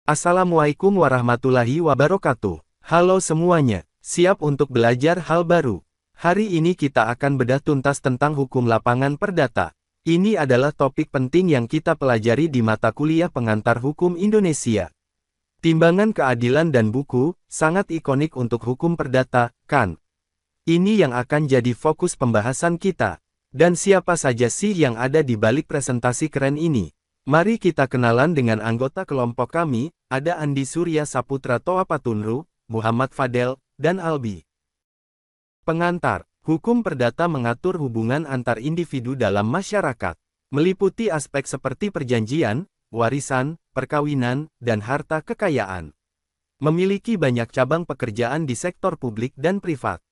Assalamualaikum warahmatullahi wabarakatuh. Halo semuanya, siap untuk belajar hal baru. Hari ini kita akan bedah tuntas tentang hukum lapangan perdata. Ini adalah topik penting yang kita pelajari di mata kuliah pengantar hukum Indonesia. Timbangan keadilan dan buku, sangat ikonik untuk hukum perdata, kan? Ini yang akan jadi fokus pembahasan kita. Dan siapa saja sih yang ada di balik presentasi keren ini? Mari kita kenalan dengan anggota kelompok kami, ada Andi Surya Saputra Toa Patunru, Muhammad Fadel, dan Albi. Pengantar, hukum perdata mengatur hubungan antar individu dalam masyarakat, meliputi aspek seperti perjanjian, warisan, perkawinan, dan harta kekayaan. Memiliki banyak cabang pekerjaan di sektor publik dan privat.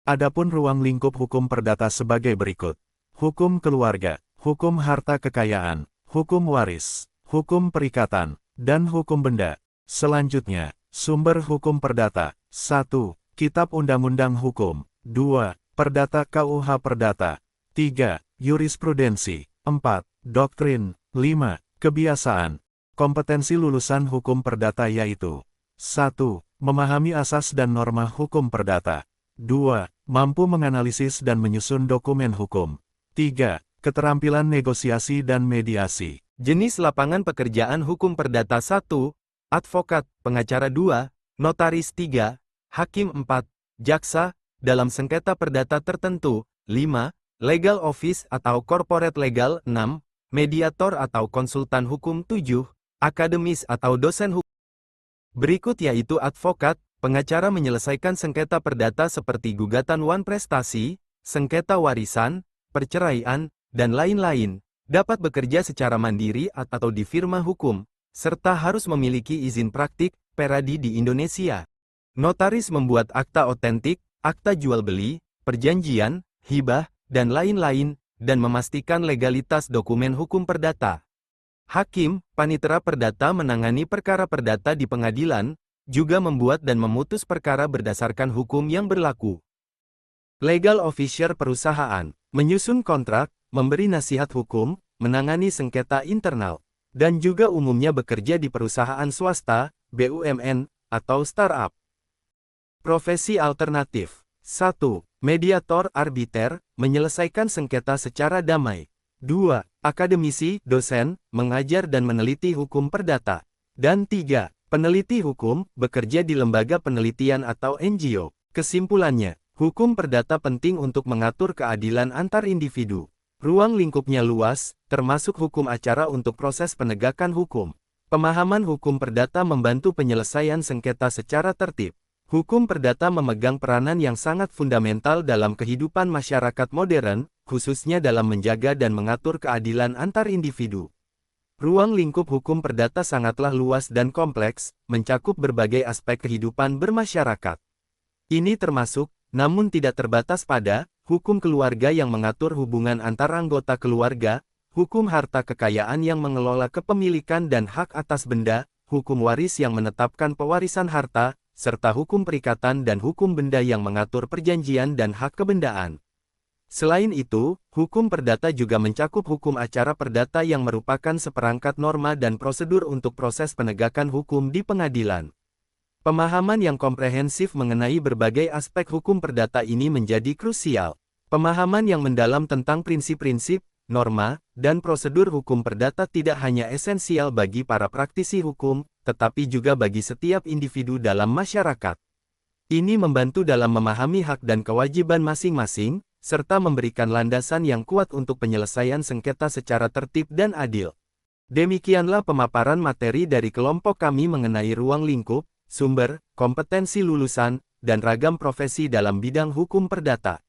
Adapun ruang lingkup hukum perdata sebagai berikut. Hukum keluarga, hukum harta kekayaan, hukum waris, hukum perikatan, dan hukum benda. Selanjutnya, sumber hukum perdata. 1. Kitab Undang-Undang Hukum. 2. Perdata KUH Perdata. 3. Jurisprudensi. 4. Doktrin. 5. Kebiasaan. Kompetensi lulusan hukum perdata yaitu 1. Memahami asas dan norma hukum perdata. 2. Mampu menganalisis dan menyusun dokumen hukum. 3. Keterampilan negosiasi dan mediasi. Jenis lapangan pekerjaan hukum perdata 1, advokat, pengacara 2, notaris 3, hakim 4, jaksa, dalam sengketa perdata tertentu, 5, legal office atau corporate legal 6, mediator atau konsultan hukum 7, akademis atau dosen hukum. Berikut yaitu advokat, pengacara menyelesaikan sengketa perdata seperti gugatan wan prestasi, sengketa warisan, perceraian, dan lain-lain, dapat bekerja secara mandiri atau di firma hukum, serta harus memiliki izin praktik, peradi di Indonesia. Notaris membuat akta otentik, akta jual beli, perjanjian, hibah, dan lain-lain, dan memastikan legalitas dokumen hukum perdata. Hakim, panitera perdata menangani perkara perdata di pengadilan, juga membuat dan memutus perkara berdasarkan hukum yang berlaku. Legal officer perusahaan, menyusun kontrak, memberi nasihat hukum, menangani sengketa internal, dan juga umumnya bekerja di perusahaan swasta, BUMN, atau startup. Profesi alternatif. 1. Mediator arbiter, menyelesaikan sengketa secara damai. 2. Akademisi, dosen, mengajar dan meneliti hukum perdata. Dan 3. Peneliti hukum, bekerja di lembaga penelitian atau NGO. Kesimpulannya, hukum perdata penting untuk mengatur keadilan antar individu. Ruang lingkupnya luas, termasuk hukum acara untuk proses penegakan hukum. Pemahaman hukum perdata membantu penyelesaian sengketa secara tertib. Hukum perdata memegang peranan yang sangat fundamental dalam kehidupan masyarakat modern, khususnya dalam menjaga dan mengatur keadilan antar individu. Ruang lingkup hukum perdata sangatlah luas dan kompleks, mencakup berbagai aspek kehidupan bermasyarakat. Ini termasuk, namun tidak terbatas pada, hukum keluarga yang mengatur hubungan antar anggota keluarga, hukum harta kekayaan yang mengelola kepemilikan dan hak atas benda, hukum waris yang menetapkan pewarisan harta, serta hukum perikatan dan hukum benda yang mengatur perjanjian dan hak kebendaan. Selain itu, hukum perdata juga mencakup hukum acara perdata yang merupakan seperangkat norma dan prosedur untuk proses penegakan hukum di pengadilan. Pemahaman yang komprehensif mengenai berbagai aspek hukum perdata ini menjadi krusial. Pemahaman yang mendalam tentang prinsip-prinsip, norma, dan prosedur hukum perdata tidak hanya esensial bagi para praktisi hukum, tetapi juga bagi setiap individu dalam masyarakat. Ini membantu dalam memahami hak dan kewajiban masing-masing, serta memberikan landasan yang kuat untuk penyelesaian sengketa secara tertib dan adil. Demikianlah pemaparan materi dari kelompok kami mengenai ruang lingkup, sumber, kompetensi lulusan, dan ragam profesi dalam bidang hukum perdata.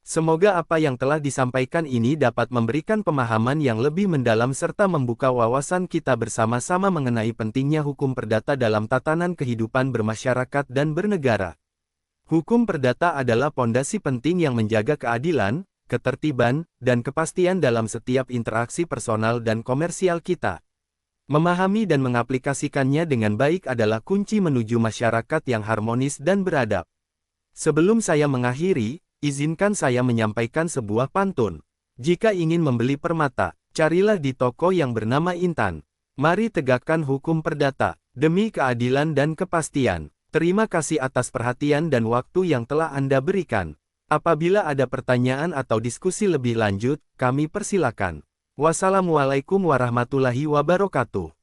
Semoga apa yang telah disampaikan ini dapat memberikan pemahaman yang lebih mendalam serta membuka wawasan kita bersama-sama mengenai pentingnya hukum perdata dalam tatanan kehidupan bermasyarakat dan bernegara. Hukum perdata adalah pondasi penting yang menjaga keadilan, ketertiban, dan kepastian dalam setiap interaksi personal dan komersial kita. Memahami dan mengaplikasikannya dengan baik adalah kunci menuju masyarakat yang harmonis dan beradab. Sebelum saya mengakhiri, izinkan saya menyampaikan sebuah pantun. Jika ingin membeli permata, carilah di toko yang bernama Intan. Mari tegakkan hukum perdata. Demi keadilan dan kepastian, terima kasih atas perhatian dan waktu yang telah Anda berikan. Apabila ada pertanyaan atau diskusi lebih lanjut, kami persilakan. Wassalamualaikum warahmatullahi wabarakatuh.